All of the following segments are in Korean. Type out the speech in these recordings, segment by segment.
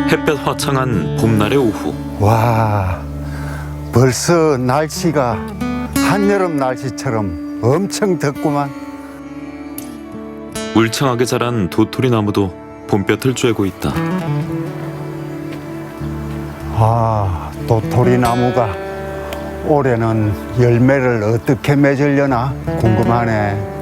햇볕 화창한 봄날의 오후. 와, 벌써 날씨가 한여름 날씨처럼 엄청 덥구만. 울창하게 자란 도토리 나무도 봄볕을 쬐고 있다. 아, 도토리 나무가 올해는 열매를 어떻게 맺으려나 궁금하네.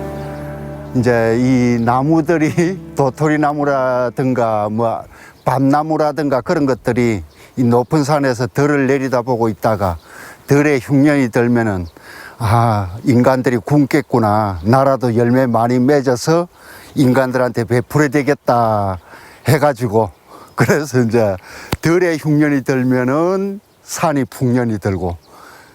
이제 이 나무들이 도토리 나무라든가 뭐 밤나무라든가 그런 것들이 이 높은 산에서 덜을 내리다 보고 있다가 덜의 흉년이 들면은 아, 인간들이 굶겠구나. 나라도 열매 많이 맺어서 인간들한테 베풀어야 되겠다 해가지고 그래서 이제 덜의 흉년이 들면은 산이 풍년이 들고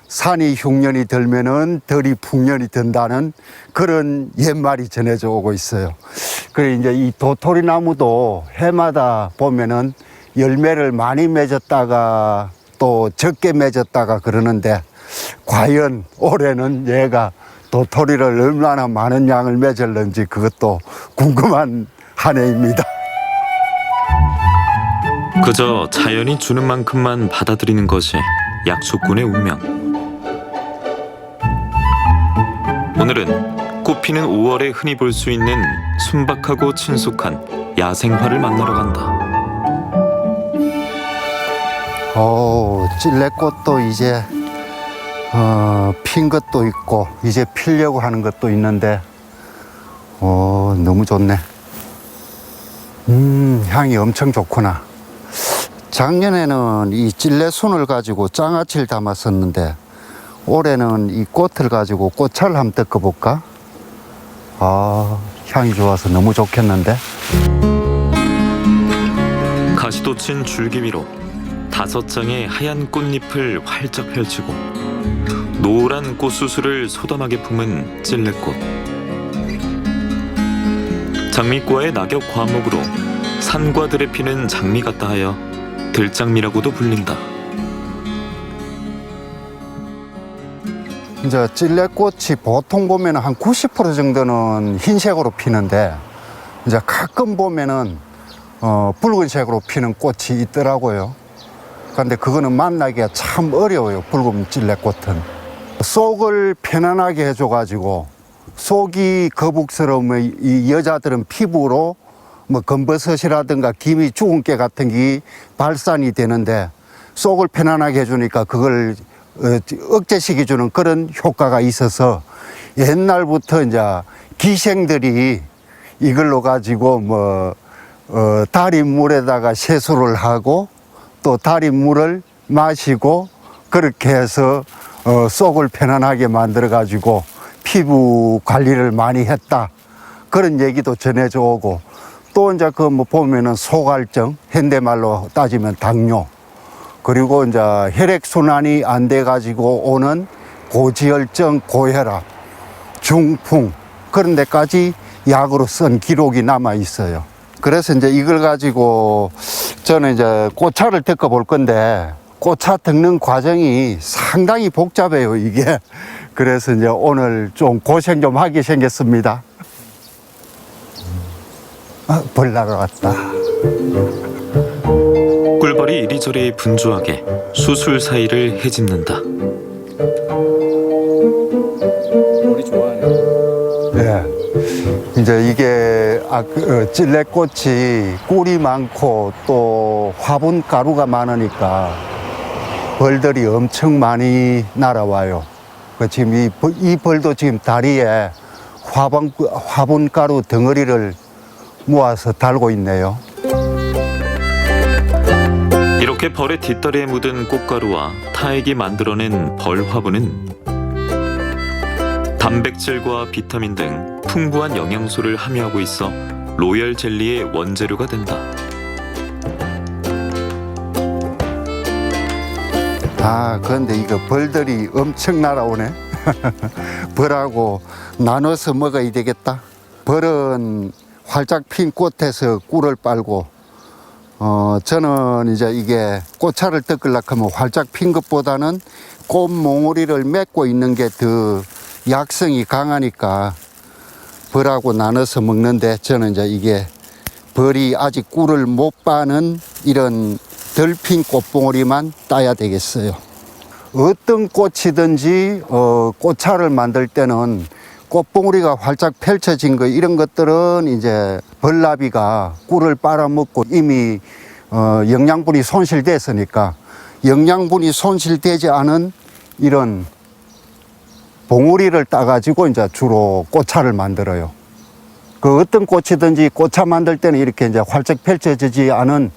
산이 흉년이 들면은 덜이 풍년이 든다는 그런 옛말이 전해져 오고 있어요. 그래 이제 이 도토리 나무도 해마다 보면은 열매를 많이 맺었다가 또 적게 맺었다가 그러는데 과연 올해는 얘가 도토리를 얼마나 많은 양을 맺을는지 그것도 궁금한 한 해입니다. 그저 자연이 주는 만큼만 받아들이는 것이 약초꾼의 운명. 오늘은 꽃피는 5월에 흔히 볼 수 있는 순박하고 친숙한 야생화를 만나러 간다. 찔레꽃도 이제 핀 것도 있고 이제 피려고 하는 것도 있는데 너무 좋네. 향이 엄청 좋구나. 작년에는 이 찔레순을 가지고 장아찌를 담았었는데 올해는 이 꽃을 가지고 꽃차를 한번 뜯어볼까? 아, 향이 좋아서 너무 좋겠는데? 가시도 친 줄기 위로 5장의 하얀 꽃잎을 활짝 펼치고 노란 꽃수술을 소담하게 품은 찔레꽃. 장미과의 낙엽 과목으로 산과 들에 피는 장미 같다 하여 들장미라고도 불린다. 이제 찔레꽃이 보통 보면 한 90% 정도는 흰색으로 피는데 이제 가끔 보면은 붉은색으로 피는 꽃이 있더라고요. 그런데 그거는 만나기가 참 어려워요. 붉은 찔레꽃은 속을 편안하게 해줘가지고 속이 거북스러우면 이 여자들은 피부로 뭐 검버섯이라든가 기미 주근깨 같은 게 발산이 되는데 속을 편안하게 해주니까 그걸 억제시켜주는 그런 효과가 있어서 옛날부터 이제 기생들이 이걸로 가지고 뭐 달인물에다가 세수를 하고 또 달인물을 마시고 그렇게 해서 속을 편안하게 만들어 가지고 피부 관리를 많이 했다 그런 얘기도 전해져 오고 또 이제 그 뭐 보면은 소갈증 현대말로 따지면 당뇨 그리고 이제 혈액순환이 안 돼 가지고 오는 고지혈증, 고혈압, 중풍 그런 데까지 약으로 쓴 기록이 남아 있어요. 그래서 이제 이걸 가지고 저는 이제 꽃차를 뜯어 볼 건데 꽃차 뜯는 과정이 상당히 복잡해요, 이게. 그래서 이제 오늘 좀 고생 좀 하게 생겼습니다. 벌 날아왔다. 꿀벌이 이리저리 분주하게 수술 사이를 헤집는다. 머리 좋아하네. 네. 이제 이게 찔레꽃이 꿀이 많고 또 화분가루가 많으니까 벌들이 엄청 많이 날아와요. 지금 이 벌도 지금 다리에 화분가루 덩어리를 모아서 달고 있네요. 이렇게 벌의 뒷다리에 묻은 꽃가루와 타액이 만들어낸 벌 화분은 단백질과 비타민 등 풍부한 영양소를 함유하고 있어 로열 젤리의 원재료가 된다. 그런데 이거 벌들이 엄청 날아오네. 벌하고 나눠서 먹어야 되겠다. 벌은 활짝 핀 꽃에서 꿀을 빨고, 저는 이제 이게 꽃차를 뜯으려고 하면 활짝 핀 것보다는 꽃 몽우리를 맺고 있는 게 더 약성이 강하니까 벌하고 나눠서 먹는데, 저는 이제 이게 벌이 아직 꿀을 못 빠는 이런 덜 핀 꽃봉오리만 따야 되겠어요. 어떤 꽃이든지 꽃차를 만들 때는 꽃봉오리가 활짝 펼쳐진 거, 이런 것들은 이제 벌나비가 꿀을 빨아먹고 이미 영양분이 손실됐으니까, 영양분이 손실되지 않은 이런 봉우리를 따가지고 이제 주로 꽃차를 만들어요. 그 어떤 꽃이든지 꽃차 만들 때는 이렇게 이제 활짝 펼쳐지지 않은,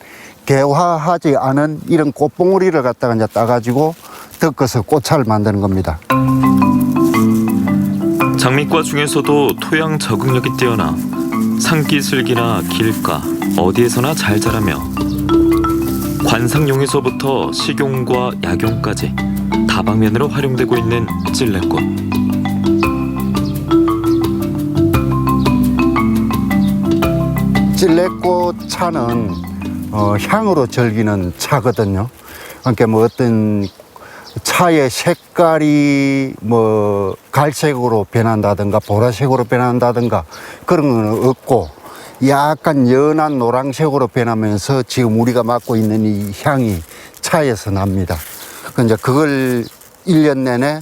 개화하지 않은 이런 꽃봉우리를 갖다가 이제 따가지고 덮어서 꽃차를 만드는 겁니다. 장미과 중에서도 토양 적응력이 뛰어나 산기슭이나 길가 어디에서나 잘 자라며 관상용에서부터 식용과 약용까지 다방면으로 활용되고 있는 찔레꽃. 찔레꽃 차는 향으로 즐기는 차거든요. 그러니까 뭐 어떤 차의 색깔이 뭐 갈색으로 변한다든가 보라색으로 변한다든가 그런 건 없고, 약간 연한 노란색으로 변하면서 지금 우리가 맡고 있는 이 향이 차에서 납니다. 이제 그걸 1년 내내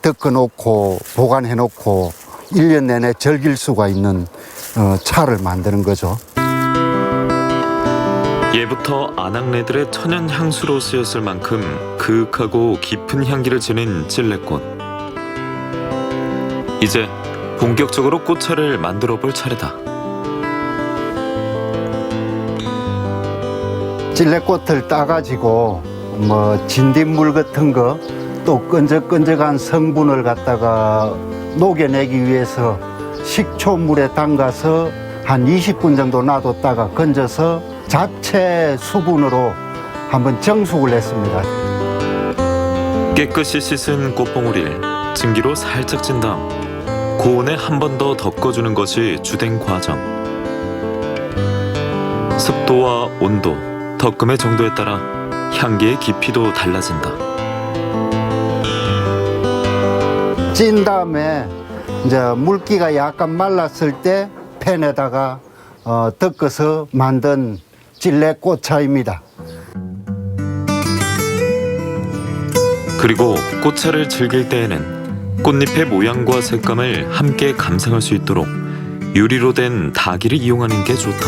덮어놓고 보관해놓고 1년 내내 즐길 수가 있는 차를 만드는 거죠. 예부터 아낙네들의 천연 향수로 쓰였을 만큼 그윽하고 깊은 향기를 지닌 찔레꽃. 이제 본격적으로 꽃차를 만들어 볼 차례다. 찔레꽃을 따가지고 뭐 진딧물 같은 거, 또 끈적끈적한 성분을 갖다가 녹여내기 위해서 식초물에 담가서 한 20분 정도 놔뒀다가 건져서 자체 수분으로 한번 정숙을 했습니다. 깨끗이 씻은 꽃봉오리를 증기로 살짝 찐 다음 고온에 한 번 더 덮어주는 것이 주된 과정. 습도와 온도, 덮음의 정도에 따라 향기의 깊이도 달라진다. 찐 다음에 이제 물기가 약간 말랐을 때 팬에다가 덮어서 만든 찔레꽃차입니다. 그리고 꽃차를 즐길 때에는 꽃잎의 모양과 색감을 함께 감상할 수 있도록 유리로 된 다기를 이용하는 게 좋다.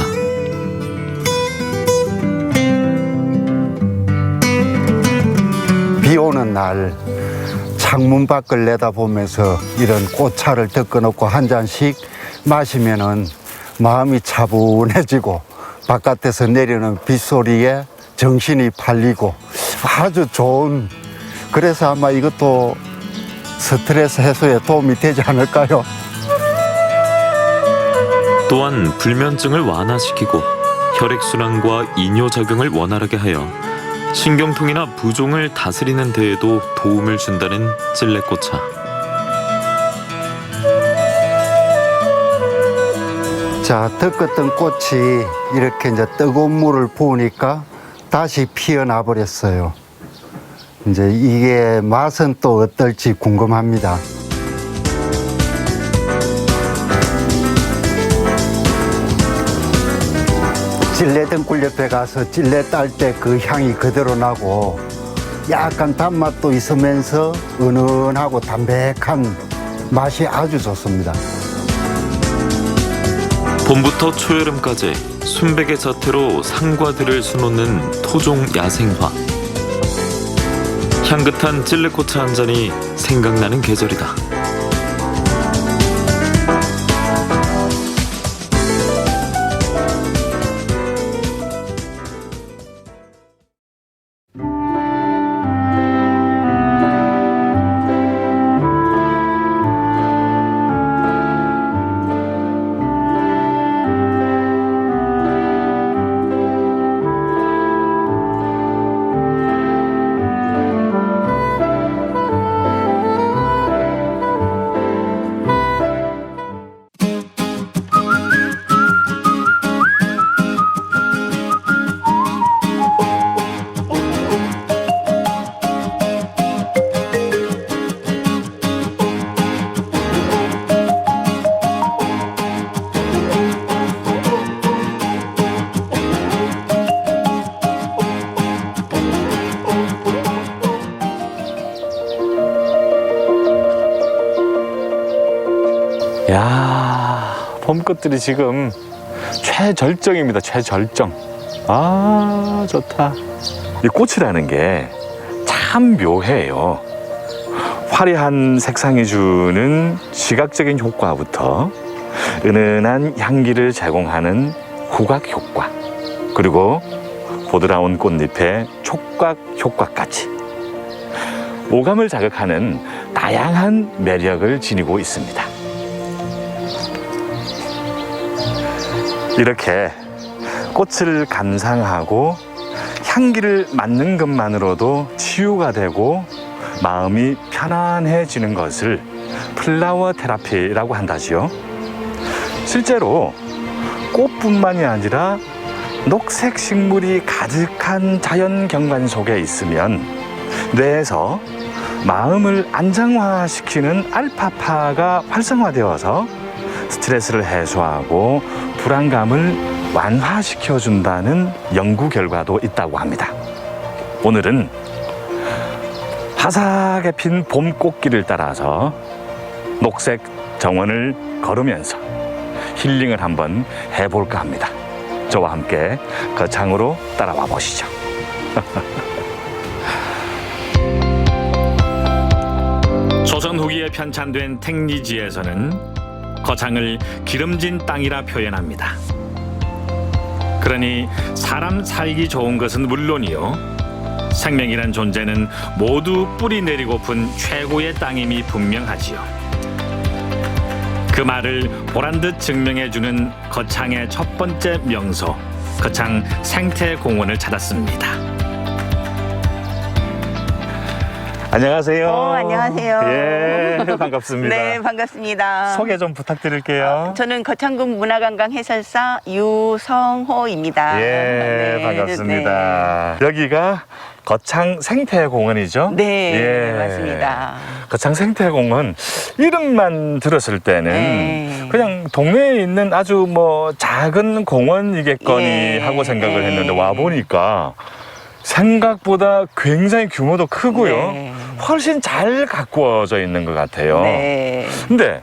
비 오는 날 창문 밖을 내다보면서 이런 꽃차를 덮어놓고 한 잔씩 마시면은 마음이 차분해지고 바깥에서 내리는 빗소리에 정신이 팔리고 아주 좋은, 그래서 아마 이것도 스트레스 해소에 도움이 되지 않을까요? 또한 불면증을 완화시키고 혈액순환과 이뇨작용을 원활하게 하여 신경통이나 부종을 다스리는 데에도 도움을 준다는 찔레꽃차. 자, 덮었던 꽃이 이렇게 이제 뜨거운 물을 부으니까 다시 피어나 버렸어요. 이제 이게 맛은 또 어떨지 궁금합니다. 찔레 등굴 옆에 가서 찔레 딸 때 그 향이 그대로 나고 약간 단맛도 있으면서 은은하고 담백한 맛이 아주 좋습니다. 봄부터 초여름까지 순백의 자태로 상과들을 수놓는 토종 야생화. 향긋한 찔레꽃차 한 잔이 생각나는 계절이다. 야, 봄꽃들이 지금 최절정입니다. 최절정. 아, 좋다. 이 꽃이라는 게 참 묘해요. 화려한 색상이 주는 시각적인 효과부터 은은한 향기를 제공하는 후각 효과, 그리고 보드라운 꽃잎의 촉각 효과까지 오감을 자극하는 다양한 매력을 지니고 있습니다. 이렇게 꽃을 감상하고 향기를 맡는 것만으로도 치유가 되고 마음이 편안해지는 것을 플라워 테라피라고 한다지요. 실제로 꽃뿐만이 아니라 녹색 식물이 가득한 자연 경관 속에 있으면 뇌에서 마음을 안정화시키는 알파파가 활성화되어서 스트레스를 해소하고 불안감을 완화시켜준다는 연구 결과도 있다고 합니다. 오늘은 화사하게 핀 봄 꽃길을 따라서 녹색 정원을 걸으면서 힐링을 한번 해볼까 합니다. 저와 함께 거창으로 따라와 보시죠. 조선 후기에 편찬된 택리지에서는 거창을 기름진 땅이라 표현합니다. 그러니 사람 살기 좋은 것은 물론이요, 생명이란 존재는 모두 뿌리 내리고픈 최고의 땅임이 분명하지요. 그 말을 보란듯 증명해주는 거창의 첫 번째 명소, 거창 생태공원을 찾았습니다. 안녕하세요. 안녕하세요. 예, 반갑습니다. 네, 반갑습니다. 소개 좀 부탁드릴게요. 저는 거창군 문화관광 해설사 유성호입니다. 예, 네, 반갑습니다. 여기가 거창 생태공원이죠? 네, 예. 맞습니다. 거창 생태공원 이름만 들었을 때는 네. 그냥 동네에 있는 아주 뭐 작은 공원이겠거니 예. 하고 생각을 예. 했는데 와 보니까 생각보다 굉장히 규모도 크고요. 네. 훨씬 잘 가꾸어져 있는 것 같아요. 네. 근데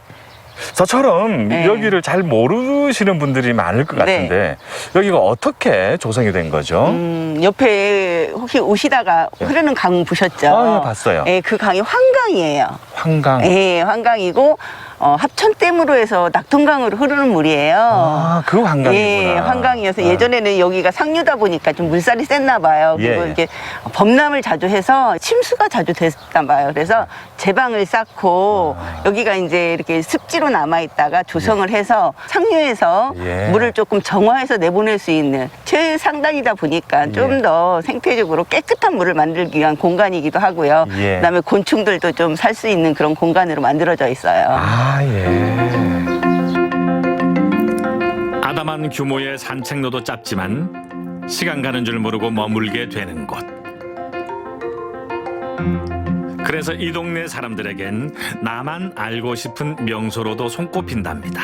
저처럼 네. 여기를 잘 모르시는 분들이 많을 것 같은데 여기가 어떻게 조성이 된 거죠? 옆에 혹시 오시다가 흐르는 강 보셨죠? 아, 예, 봤어요. 네, 그 강이 환강이에요. 환강. 네, 환강이고 합천댐으로 해서 낙동강으로 흐르는 물이에요. 아, 그 환강이구나. 예, 환강이어서 아. 예전에는 여기가 상류다 보니까 좀 물살이 셌나 봐요. 예, 그리고 예. 이렇게 범람을 자주 해서 침수가 자주 됐단 봐요. 그래서 제방을 쌓고 여기가 이제 이렇게 습지로 남아있다가 조성을 해서 상류에서 예. 물을 조금 정화해서 내보낼 수 있는 최상단이다 보니까 좀 더 생태적으로 깨끗한 물을 만들기 위한 공간이기도 하고요. 예. 그다음에 곤충들도 좀 살 수 있는 그런 공간으로 만들어져 있어요. 아, 예. 아담한 규모의 산책로도 짧지만 시간 가는 줄 모르고 머물게 되는 곳. 그래서 이 동네 사람들에겐 나만 알고 싶은 명소로도 손꼽힌답니다.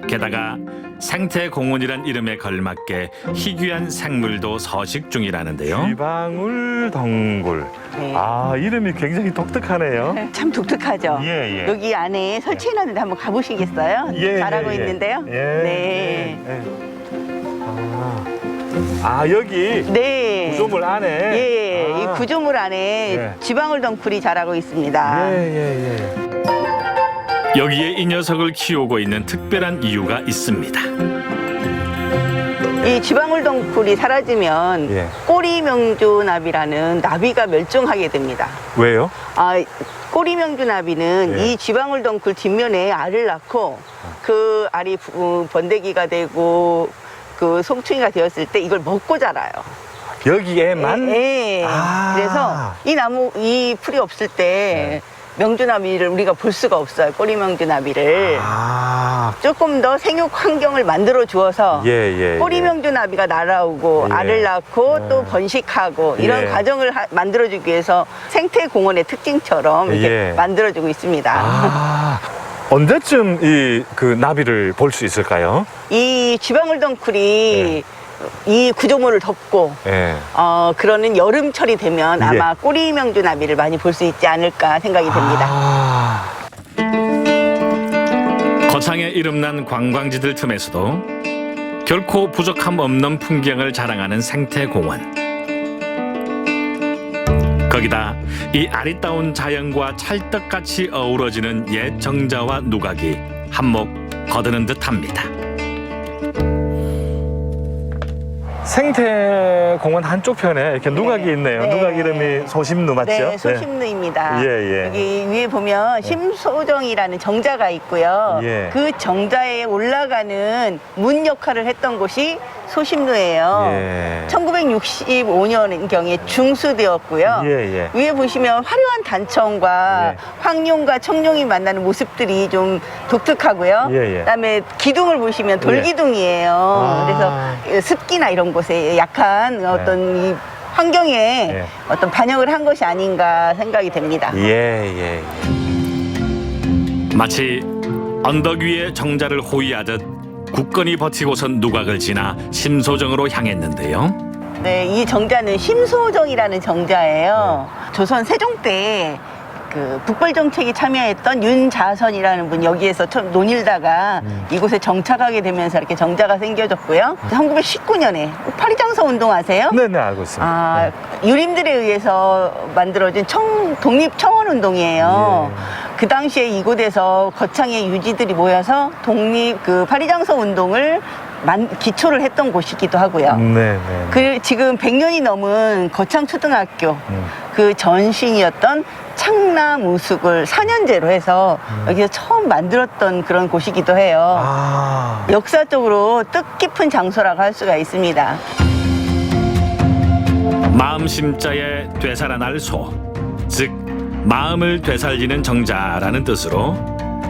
게다가 생태공원이란 이름에 걸맞게 희귀한 생물도 서식 중이라는데요. 쥐방울 덩굴. 네. 아, 이름이 굉장히 독특하네요. 참 독특하죠. 예, 예. 여기 안에 설치해놨는데 한번 가보시겠어요? 예, 잘하고 예, 예. 있는데요. 예, 네. 예, 예. 아, 여기 네. 구조물 안에. 예, 아. 이 구조물 안에 예. 지방울 덩굴이 자라고 있습니다. 예. 여기에 이 녀석을 키우고 있는 특별한 이유가 있습니다. 이 지방울 덩굴이 사라지면 예. 꼬리명주나비라는 나비가 멸종하게 됩니다. 왜요? 꼬리명주나비는 예. 이 지방울 덩굴 뒷면에 알을 낳고 그 알이 번데기가 되고 그 송충이가 되었을 때 이걸 먹고 자라요. 여기에만? 예. 아. 그래서 이 풀이 없을 때 명주나비를 우리가 볼 수가 없어요. 꼬리명주나비를. 아. 조금 더 생육 환경을 만들어 주어서 예. 꼬리명주나비가 날아오고 예. 알을 낳고 또 번식하고 이런 예. 과정을 만들어주기 위해서 생태공원의 특징처럼 이렇게 예. 만들어주고 있습니다. 아. 언제쯤 그 나비를 볼 수 있을까요? 이 지방울 덩굴이 이 구조물을 덮고 예. 그러는 여름철이 되면 아마 꼬리명주나비를 많이 볼 수 있지 않을까 생각이 됩니다. 아. 지방에 이름난 관광지들 틈에서도 결코 부족함 없는 풍경을 자랑하는 생태공원. 거기다 이 아리따운 자연과 찰떡같이 어우러지는 옛 정자와 누각이 한몫 거두는 듯합니다. 생태공원 한쪽 편에 이렇게 누각이 있네요. 네. 누각 이름이 소심루 맞죠? 네, 소심루입니다. 예. 여기 위에 보면 심소정이라는 정자가 있고요. 예. 그 정자에 올라가는 문 역할을 했던 곳이 소심루예요. 예. 1965년경에 중수되었고요. 예. 위에 보시면 화려한 단청과 예. 황룡과 청룡이 만나는 모습들이 좀 독특하고요. 예. 그다음에 기둥을 보시면 돌기둥이에요. 아. 그래서 습기나 이런 곳에 약한 어떤 이 환경에 예. 어떤 반영을 한 것이 아닌가 생각이 됩니다. 예. 마치 언덕 위에 정자를 호위하듯 굳건히 버티고선 누각을 지나 심소정으로 향했는데요. 네, 이 정자는 심소정이라는 정자예요. 조선 세종 때 그 북벌 정책에 참여했던 윤자선이라는 분 여기에서 처음 논일다가 이곳에 정착하게 되면서 이렇게 정자가 생겨졌고요. 1919년에 파리장서 운동 아세요? 네네 알고 있습니다. 유림들에 의해서 만들어진 독립청원 운동이에요. 그 당시에 이곳에서 거창의 유지들이 모여서 파리장서 운동을 기초를 했던 곳이기도 하고요. 네네. 지금 100년이 넘은 거창초등학교 그 전신이었던 창남우숙을 4년제로 해서 여기서 처음 만들었던 그런 곳이기도 해요. 역사적으로 뜻깊은 장소라고 할 수가 있습니다. 마음심자에 되살아날 소, 즉 마음을 되살리는 정자라는 뜻으로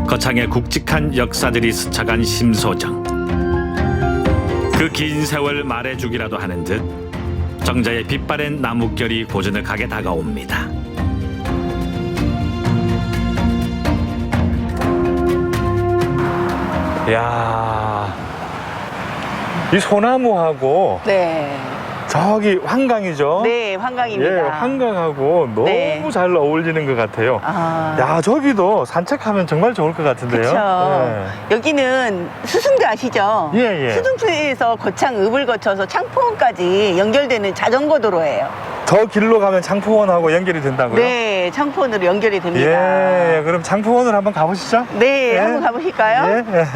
거창의 굵직한 역사들이 스쳐간 심소정. 그 긴 세월 말해주기라도 하는 듯 정자의 빛바랜 나뭇결이 고즈넉하게 다가옵니다. 이야, 이 소나무하고 네. 저기 한강이죠? 네, 한강입니다. 예, 한강하고 너무 네. 잘 어울리는 것 같아요. 야, 저기도 산책하면 정말 좋을 것 같은데요. 그렇죠. 여기는 수승대 아시죠? 예. 수승대에서 거창읍을 거쳐서 창포원까지 연결되는 자전거 도로예요. 저 길로 가면 창포원하고 연결이 된다고요? 네, 창포원으로 연결이 됩니다. 예, 그럼 창포원으로 한번 가보시죠. 네, 예. 한번 가보실까요? 예.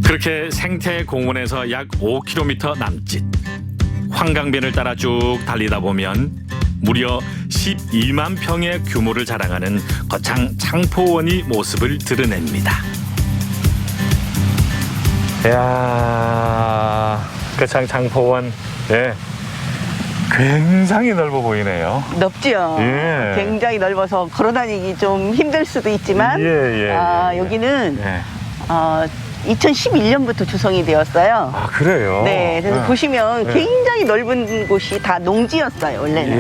그렇게 생태공원에서 약 5km 남짓 환강변을 따라 쭉 달리다 보면 무려 12만 평의 규모를 자랑하는 거창 창포원이 모습을 드러냅니다. 이야, 거창 창포원, 예, 굉장히 넓어 보이네요. 넓죠. 예. 굉장히 넓어서 걸어다니기 좀 힘들 수도 있지만 여기는 2011년부터 조성이 되었어요. 아, 그래요? 네, 그래서 보시면 네. 굉장히 넓은 곳이 다 농지였어요, 원래는.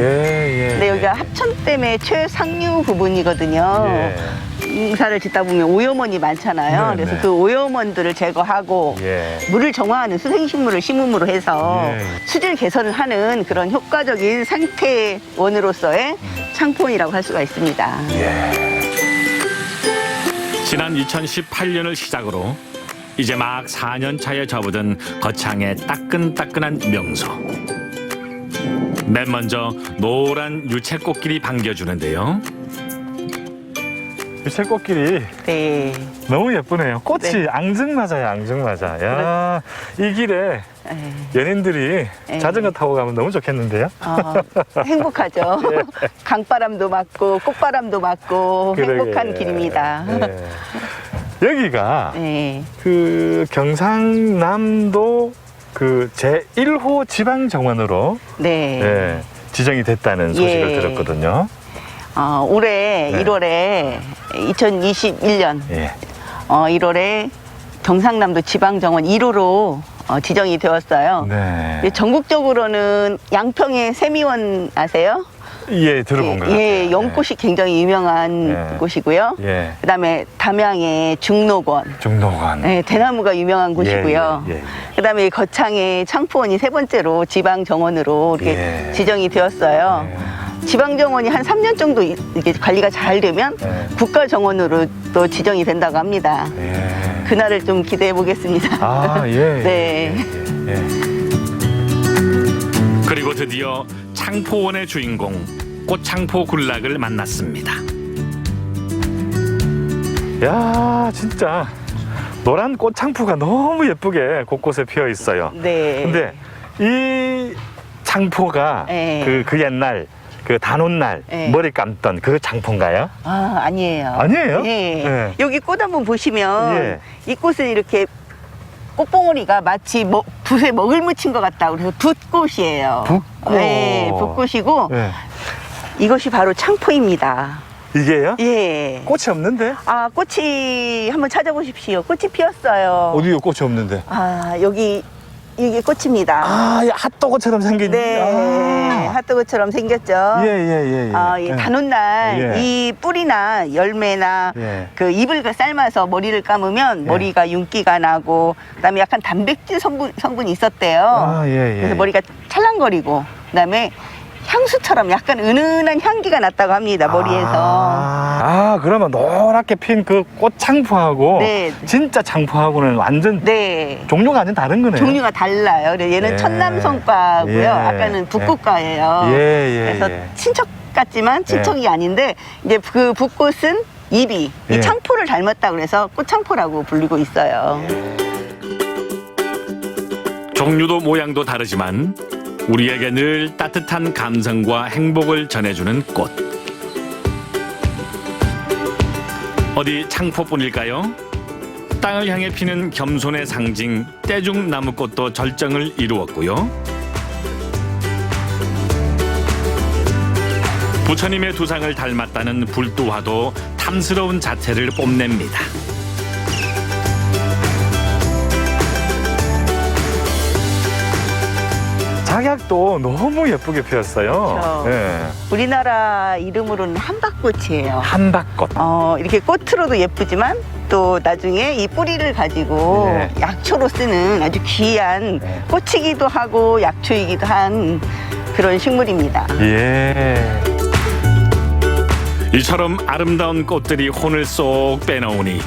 근데 여기가 합천댐의 최상류 부분이거든요. 농사를 짓다 보면 오염원이 많잖아요. 네, 그래서 네. 그 오염원들을 제거하고 물을 정화하는 수생식물을 심음으로 해서 수질 개선을 하는 그런 효과적인 생태원으로서의 창포원이라고 할 수가 있습니다. 지난 2018년을 시작으로 이제 막 4년 차에 접어든 거창의 따끈따끈한 명소. 맨 먼저 노란 유채꽃길이 반겨주는데요. 유채꽃길이 네. 너무 예쁘네요. 꽃이 네. 앙증맞아요, 앙증맞아. 야, 이 길에 네. 연인들이 네. 자전거 타고 가면 너무 좋겠는데요. 행복하죠. 강바람도 맞고 꽃바람도 맞고 행복한 그러게. 길입니다. 네. 여기가 네. 그 경상남도 그 제1호 지방정원으로 네. 지정이 됐다는 소식을 예. 들었거든요. 올해 네. 1월에 2021년 예. 1월에 경상남도 지방정원 1호로 지정이 되었어요. 네. 전국적으로는 양평의 세미원 아세요? 예, 들어본 것 같아요. 예, 연꽃이 굉장히 유명한 네. 곳이고요. 예. 그다음에 담양의 중록원, 중록원. 네, 대나무가 유명한 곳이고요. 예. 그다음에 거창의 창포원이 세 번째로 지방 정원으로 이렇게 예. 지정이 되었어요. 예. 지방정원이 한 3년 정도 이게 관리가 잘 되면 네. 국가정원으로 또 지정이 된다고 합니다. 예. 그날을 좀 기대해 보겠습니다. 아, 예. 네. 예. 예. 그리고 드디어 창포원의 주인공 꽃창포 군락을 만났습니다. 야, 진짜 노란 꽃창포가 너무 예쁘게 곳곳에 피어 있어요. 네. 근데 이 창포가 네. 그 옛날 그 단오날 네. 머리 감던 그 창포인가요? 아, 아니에요. 아니에요? 예. 네. 여기 꽃 한번 보시면 예. 이 꽃은 이렇게 꽃봉오리가 마치 붓에 먹을 묻힌 것 같다. 그래서 붓꽃이에요. 붓꽃. 네, 붓꽃이고 네. 이것이 바로 창포입니다. 이게요? 예. 꽃이 없는데? 아, 꽃이 한번 찾아보십시오. 꽃이 피었어요. 어디요? 꽃이 없는데? 아, 여기 이게 꽃입니다. 아, 이 핫도그처럼 생긴. 네, 아. 핫도그처럼 생겼죠. 예. 아, 이 단오날 예. 이 뿌리나 열매나 예. 그 잎을 삶아서 머리를 감으면 예. 머리가 윤기가 나고 그다음에 약간 단백질 성분이 있었대요. 아, 예. 그래서 머리가 찰랑거리고 그다음에 향수처럼 약간 은은한 향기가 났다고 합니다. 머리에서. 아, 그러면 노랗게 핀 그 꽃창포하고 네. 진짜 창포하고는 완전 네. 종류가 완전 다른 거네요. 종류가 달라요. 그래서 얘는 예. 천남성과고요. 예. 아까는 북꽃과예요. 예. 그래서 친척 같지만 친척이 아닌데 이제 그 북꽃은 잎이 예. 이 창포를 닮았다 그래서 꽃창포라고 불리고 있어요. 종류도 모양도 다르지만 우리에게 늘 따뜻한 감성과 행복을 전해주는 꽃. 어디 창포뿐일까요? 땅을 향해 피는 겸손의 상징 떼죽 나무꽃도 절정을 이루었고요. 부처님의 두상을 닮았다는 불두화도 탐스러운 자태를 뽐냅니다. 작약도 너무 예쁘게 피었어요. 그렇죠. 예. 우리나라 이름으로는 한박꽃이에요. 한박꽃. 이렇게 꽃으로도 예쁘지만 또 나중에 이 뿌리를 가지고 네. 약초로 쓰는 아주 귀한 네. 꽃이기도 하고 약초이기도 한 그런 식물입니다. 예. 이처럼 아름다운 꽃들이 혼을 쏙 빼놓으니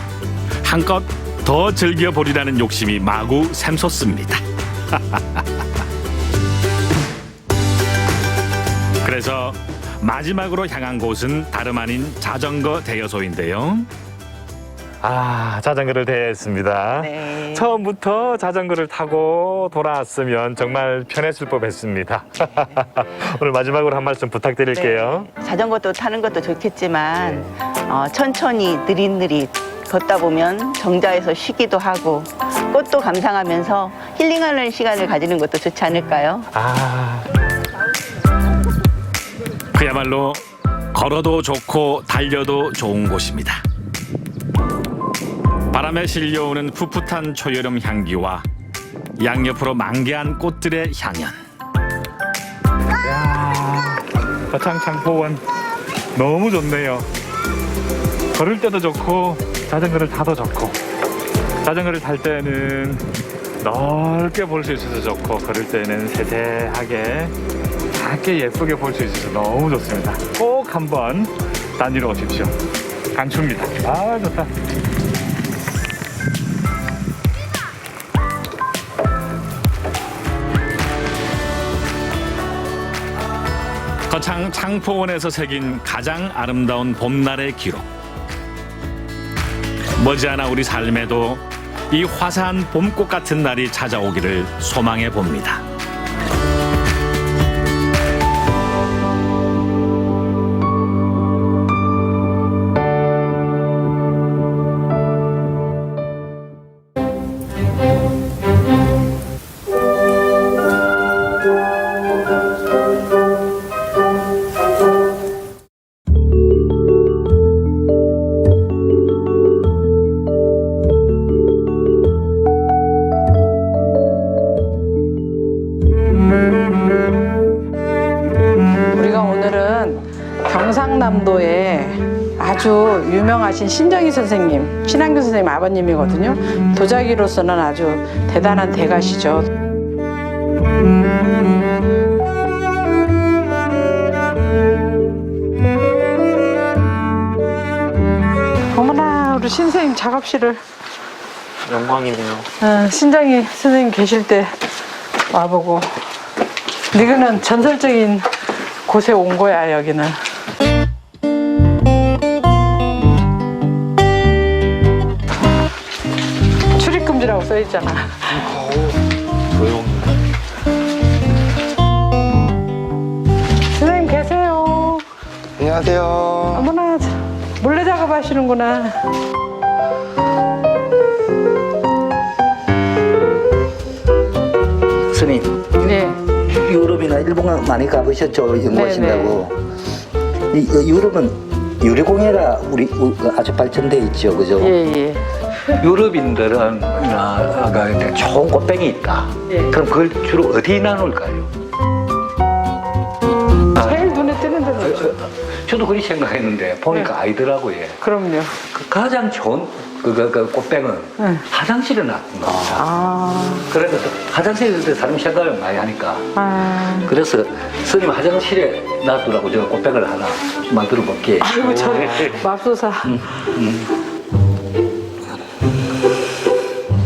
한껏 더 즐겨보리라는 욕심이 마구 샘솟습니다. 그래서 마지막으로 향한 곳은 다름 아닌 자전거 대여소인데요. 아, 자전거를 대했습니다. 네. 처음부터 자전거를 타고 돌아왔으면 정말 편했을 법했습니다. 오늘 마지막으로 한 말씀 부탁드릴게요. 네. 자전거도 타는 것도 좋겠지만 천천히 느릿느릿 걷다 보면 정자에서 쉬기도 하고 꽃도 감상하면서 힐링하는 시간을 가지는 것도 좋지 않을까요? 아, 그야말로 걸어도 좋고 달려도 좋은 곳입니다. 바람에 실려오는 풋풋한 초여름 향기와 양옆으로 만개한 꽃들의 향연. 거창창포원 너무 좋네요. 걸을 때도 좋고 자전거를 타도 좋고 자전거를 탈 때는 넓게 볼 수 있어서 좋고 걸을 때는 세세하게 작게 예쁘게 볼 수 있어서 너무 좋습니다. 꼭 한번 다니러 오십시오. 강추입니다. 아, 좋다. 거창 창포원에서 새긴 가장 아름다운 봄날의 기록. 머지않아 우리 삶에도 이 화사한 봄꽃 같은 날이 찾아오기를 소망해 봅니다. 우리가 오늘은 경상남도에 아주 유명하신 신정희 선생님, 신한균 선생님 아버님이거든요. 도자기로서는 아주 대단한 대가시죠. 신선생님 작업실을 영광이네요. 신정희 선생님 계실 때 와보고. 이거는 전설적인 곳에 온 거야, 여기는. 출입금지라고 써있잖아. 조용히. 선생님 계세요. 안녕하세요. 어머나, 몰래 작업하시는구나. 스님, 네. 유럽이나 일본 많이 가보셨죠? 연구하신다고. 이 유럽은 유리공예가 우리 아주 발전돼 있죠, 그죠? 예, 예. 유럽인들은 좋은 꽃병이 있다. 예. 그럼 그걸 주로 어디 나눌까요? 제일 눈에 띄는 데는 있죠. 저도 그렇게 생각했는데 보니까 아니더라고요. 그럼요. 그 가장 좋은 그 꽃병은 네. 화장실에 놔둔 겁니다. 아, 그래서 화장실에 사람이 생각을 많이 하니까 아. 그래서 스님 화장실에 놔두라고 제가 꽃병을 하나 만들어 볼게. 아이고, 저 맙소사.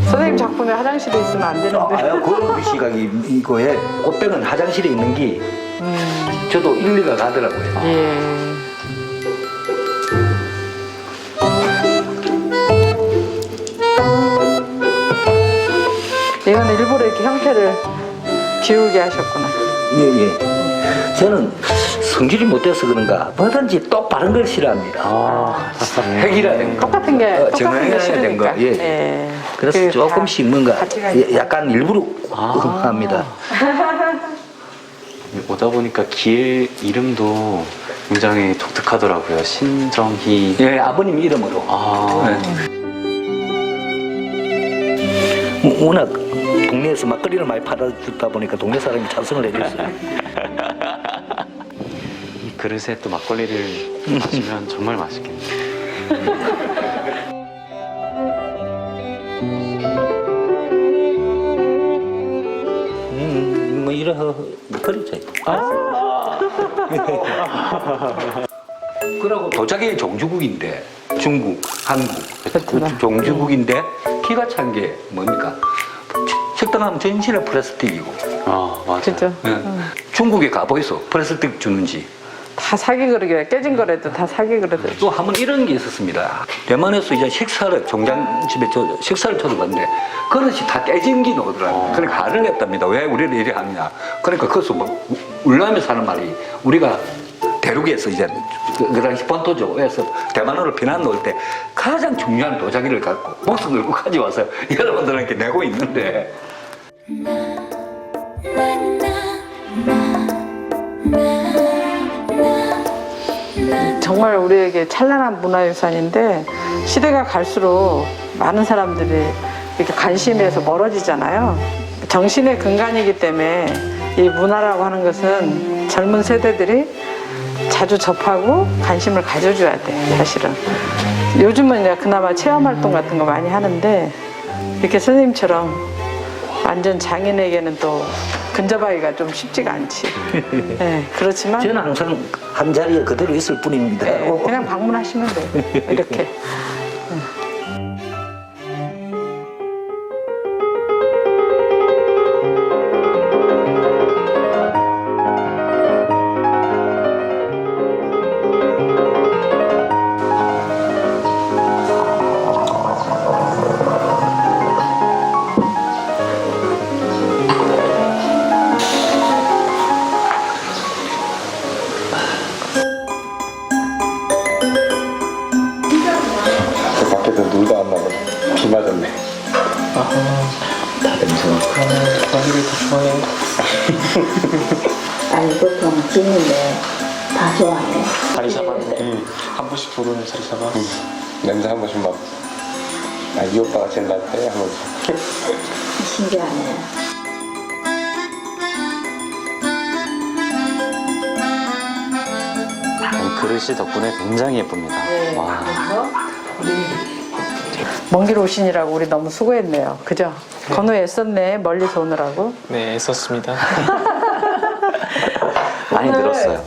선생님 작품에 화장실에 있으면 안 되는데. 그런 시각이 이거에 꽃병은 화장실에 있는 게 저도 일리가 가더라고요. 예. 이거는 일부러 이렇게 형태를 기울게 하셨구나. 예, 예. 저는 성질이 못돼서 그런가 뭐든지 똑바른 걸 싫어합니다. 획일화된 거. 똑같은 게 똑같은 게 정형화된 싫으니까. 거. 예. 예. 그래서 그 조금씩 뭔가 가치가 있다. 약간 일부러 합니다. 오다 보니까 길 이름도 굉장히 독특하더라고요. 신정희. 예, 아버님 이름으로. 아. 워낙 동네에서 막걸리를 많이 팔아주다 보니까 동네 사람이 찬성을 해줬어요. 이 그릇에 또 막걸리를 마시면 정말 맛있겠네요. 뭐 이런 막걸리죠. 그러고 도자기 종주국인데 중국, 한국 종주국인데 기가 찬 게 뭡니까? 식당하면 전신에 플라스틱이고. 아, 맞아요. 진짜. 예. 중국에 가보이소 플라스틱 주는지. 다 사기 그릇이야. 깨진 거라도 다 사기 그릇. 또 한 번 이런 게 있었습니다. 대만에서 이제 식사를 종장집에 식사를 쳐들어갔는데 그릇이 다 깨진 게 나오더라고요. 그러니까 화를 냈답니다. 왜 우리를 이래 하느냐. 그러니까 거기서 뭐 울라면서 하는 말이 우리가 대륙에서 이제 그 당시 본토적에서 대만으로 피난 놓을 때 가장 중요한 도자기를 갖고 목숨 걸고 가져와서 여러분들한테 내고 있는데 정말 우리에게 찬란한 문화유산인데 시대가 갈수록 많은 사람들이 이렇게 관심에서 멀어지잖아요. 정신의 근간이기 때문에 이 문화라고 하는 것은 젊은 세대들이 자주 접하고 관심을 가져줘야 돼, 사실은. 요즘은 이제 그나마 체험활동 같은 거 많이 하는데 이렇게 선생님처럼 완전 장인에게는 또 근접하기가 좀 쉽지가 않지. 네, 그렇지만 저는 항상 한 자리에 그대로 있을 뿐입니다. 네, 그냥 방문하시면 돼요. 이렇게. 밖에서 놀다 왔나봐. 비 맞았네. 다 냄새. 과일이 더 좋아요. 아니 보통 찍는데 다 좋아해. 자리 잡았네. 한 번씩 부르는 자리 잡아. 냄새 한 번씩 맡고. 이 오빠가 제일 낫대 하면서. 신기하네. 그릇이 덕분에 굉장히 예쁩니다. 와. 먼 길 오시느라고 우리 너무 수고했네요. 그죠? 건우 애썼네. 멀리서 오느라고. 네, 애썼습니다. 많이 늘었어요.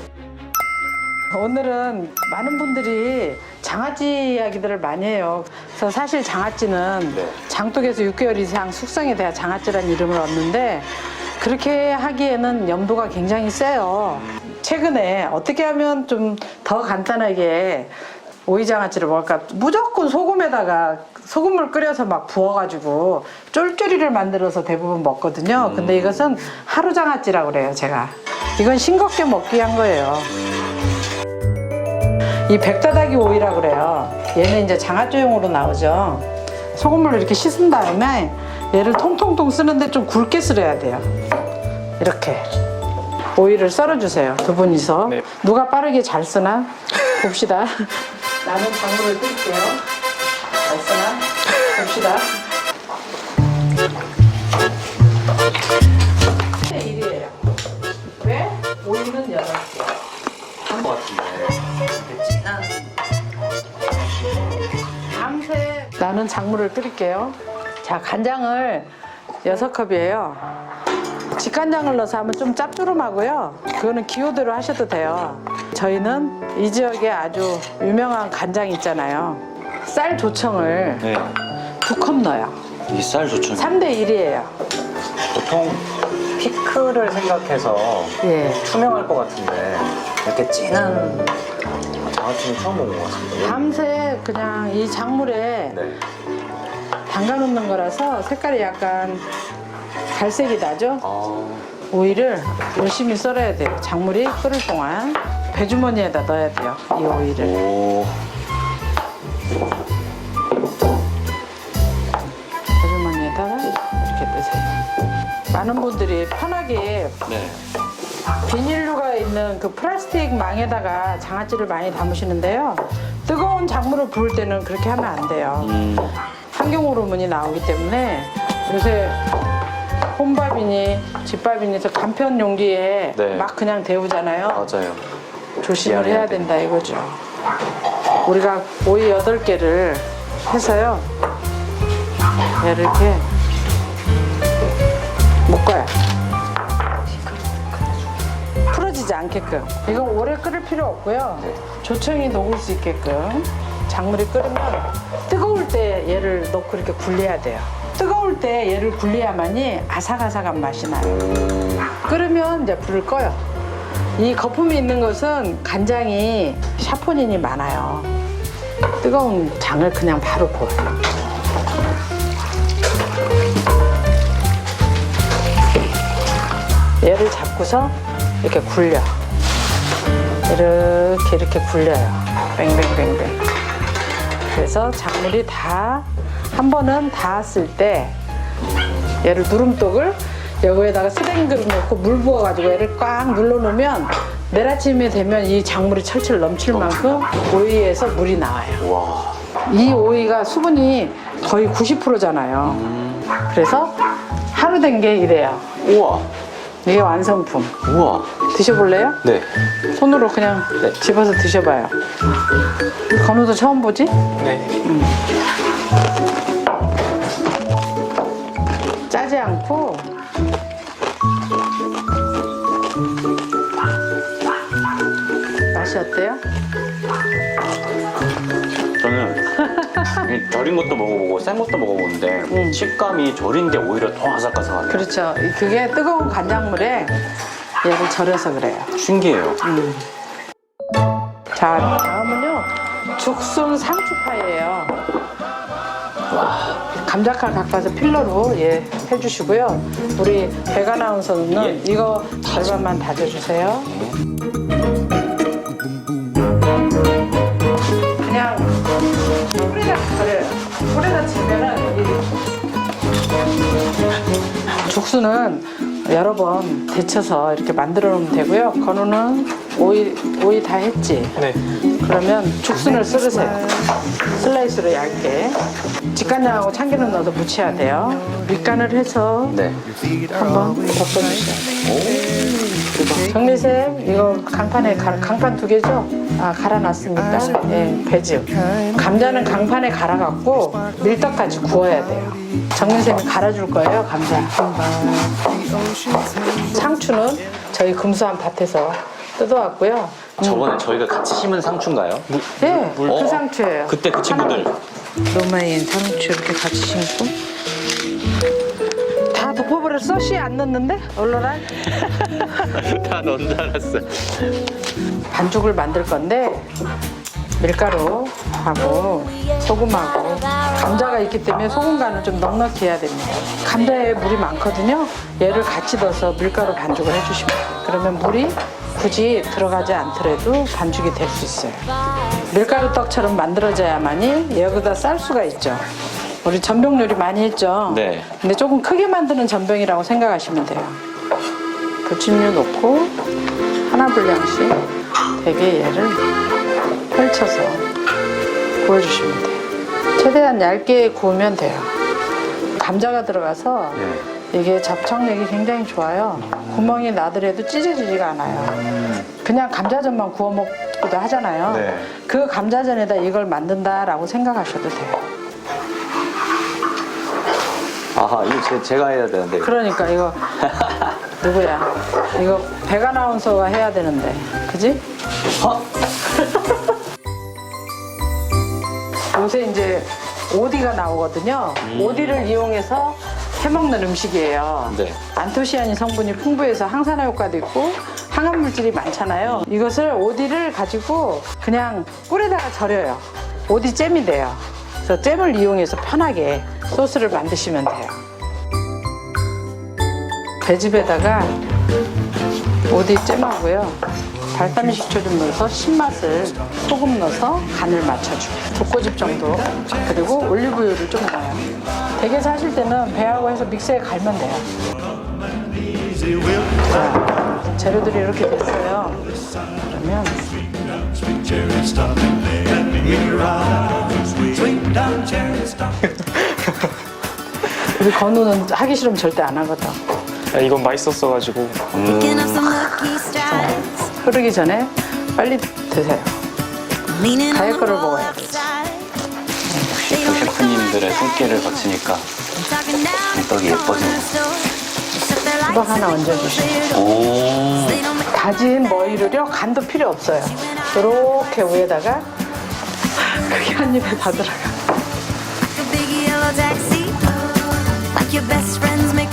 오늘은 많은 분들이 장아찌 이야기들을 많이 해요. 그래서 사실 장아찌는 장독에서 6개월 이상 숙성이 돼야 장아찌라는 이름을 얻는데 그렇게 하기에는 염도가 굉장히 세요. 최근에 어떻게 하면 좀 더 간단하게 오이장아찌를 먹을까? 무조건 소금에다가 소금물 끓여서 막 부어가지고 쫄쫄이를 만들어서 대부분 먹거든요. 근데 이것은 하루 장아찌라고 그래요, 제가. 이건 싱겁게 먹기 위한 거예요. 이 백다다기 오이라고 그래요. 얘는 이제 장아찌용으로 나오죠. 소금물로 이렇게 씻은 다음에 얘를 통통통 쓰는데 좀 굵게 썰어야 돼요. 이렇게. 오이를 썰어주세요. 두 분이서. 네. 누가 빠르게 잘 쓰나? 봅시다. 나는 작물을 뜰게요. 잘 쓰나? 봅시다. 1이에요. 왜? 오이는 8개. 한것 같은데. 밤새 나는 작물을 끓일게요. 자, 간장을 6컵이에요. 직간장을 넣어서 하면 좀 짭조름하고요. 그거는 기호대로 하셔도 돼요. 저희는 이 지역에 아주 유명한 간장 있잖아요. 쌀 조청을 네. 2컵 넣어요. 이 쌀 조청. 3대 1이에요. 보통 피클을 생각해서 예. 투명할 것 같은데 이렇게 진한 장아찌는 처음 먹은 것 같습니다. 밤새 그냥 이 작물에 네. 담가 놓는 거라서 색깔이 약간 갈색이 나죠? 아, 오이를 열심히 썰어야 돼요. 작물이 끓을 동안 배주머니에다 넣어야 돼요. 이 오이를. 오. 배주머니에다가 이렇게 넣으세요. 많은 분들이 편하게 네. 비닐류가 있는 그 플라스틱 망에다가 장아찌를 많이 담으시는데요. 뜨거운 작물을 부을 때는 그렇게 하면 안 돼요. 환경호르몬이 나오기 때문에 요새 혼밥이니 집밥이니 해서 간편 용기에 네. 막 그냥 데우잖아요. 맞아요. 조심을 미안해야 해야 된다 이거죠. 우리가 오이 8개를 해서요. 얘를 이렇게 묶어요. 풀어지지 않게끔. 이건 오래 끓일 필요 없고요. 조청이 녹을 수 있게끔 작물이 끓으면 뜨거울 때 얘를 넣고 이렇게 굴려야 돼요. 뜨거울 때 얘를 굴려야만이 아삭아삭한 맛이 나요. 끓으면 이제 불을 꺼요. 이 거품이 있는 것은 간장이 샤포닌이 많아요. 뜨거운 장을 그냥 바로 부어요. 얘를 잡고서 이렇게 굴려. 이렇게 굴려요. 뱅뱅뱅뱅. 그래서 작물이 다 한 번은 닿았을 때 얘를 누름독을 여기에다가 쓰레기 그릇 넣고 물 부어가지고 얘를 꽉 눌러놓으면 내일 아침에 되면 이 작물이 철철 넘칠 만큼 오이에서 물이 나와요. 와. 이 오이가 수분이 거의 90%잖아요. 그래서 하루 된 게 이래요. 우와. 이게 완성품. 우와. 드셔볼래요? 네. 손으로 그냥 집어서 드셔봐요. 건우도 처음 보지? 네. 짜지 않고 맛이 어때요? 저는 이 절인 것도 먹어보고 센 것도 먹어보는데 식감이 절인 게 오히려 더 아삭아삭하네요. 그렇죠. 그게 뜨거운 간장물에 얘를 절여서 그래요. 신기해요. 자, 다음은요. 죽순 상추파예요. 감자칼 깎아서 필러로 해주시고요. 우리 백 아나운서는 이거 절반만 다져주세요. 그냥 뿌리가 절여요. 뿌리가 지면은 죽순은 여러 번 데쳐서 이렇게 만들어 놓으면 되고요. 건우는 오이 다 했지? 네. 그러면 죽순을 썰으세요. 슬라이스로 얇게. 직간장하고 참기름 넣어서 무쳐야 돼요. 밑간을 해서 네. 한번 볶아주세요. 그리고 정리쌤 이거 강판에 강판 2개죠? 아 갈아놨습니까? 예, 배즙. 감자는 강판에 갈아갖고 밀떡까지 구워야 돼요. 정리쌤이 갈아줄 거예요, 감자. 상추는 저희 금수한 밭에서 뜯어왔고요. 저번에 저희가 같이 심은 상추인가요? 네, 그 상추예요. 그때 그 친구들. 로마인 상추 이렇게 같이 심고. 다 덮어버렸어? 씨 안 넣었는데? 얼로라? 다 넣은 줄 알았어. 반죽을 만들 건데 밀가루하고 소금하고 감자가 있기 때문에 소금 간을 좀 넉넉히 해야 됩니다. 감자에 물이 많거든요. 얘를 같이 넣어서 밀가루 반죽을 해주시면 돼요. 그러면 물이 굳이 들어가지 않더라도 반죽이 될 수 있어요. 밀가루 떡처럼 만들어져야만이 여기다 쌀 수가 있죠. 우리 전병 요리 많이 했죠. 네. 근데 조금 크게 만드는 전병이라고 생각하시면 돼요. 부침류 넣고 하나 분량씩 되게 얘를 펼쳐서 구워주시면 돼요. 최대한 얇게 구우면 돼요. 감자가 들어가서 이게 접착력이 굉장히 좋아요. 구멍이 나더라도 찢어지지가 않아요. 그냥 감자전만 구워 먹기도 하잖아요. 네. 그 감자전에다 이걸 만든다라고 생각하셔도 돼요. 아하, 이거 제가 해야 되는데. 그러니까 이거 누구야? 이거 백 아나운서가 해야 되는데, 그지? 요새 이제 오디가 나오거든요. 오디를 이용해서 해먹는 음식이에요. 네. 안토시아닌 성분이 풍부해서 항산화 효과도 있고 항암 물질이 많잖아요. 이것을 오디를 가지고 그냥 꿀에다가 절여요. 오디 잼이 돼요. 그래서 잼을 이용해서 편하게 소스를 만드시면 돼요. 배즙에다가 오디 잼하고요. 발사믹 식초 좀 넣어서 신맛을 소금 넣어서 간을 맞춰줘요. 독고집 정도. 그리고 올리브유를 좀 넣어요. 댁에서 하실 때는 배하고 해서 믹서에 갈면 돼요. 자, 재료들이 이렇게 됐어요. 그러면 우리 건우는 하기 싫으면 절대 안 하거든. 이건 맛있었어가지고. 흐르기 전에 빨리 드세요. 가열 거를 먹어야 돼. 셰프님들의 손길을 거치니까 떡이 예뻐지네요. 수박 하나 얹어주시고 오. 다진 머위를요 간도 필요 없어요. 이렇게 위에다가 그게 한 입에 다 들어가. Big yellow taxi, like your best friends make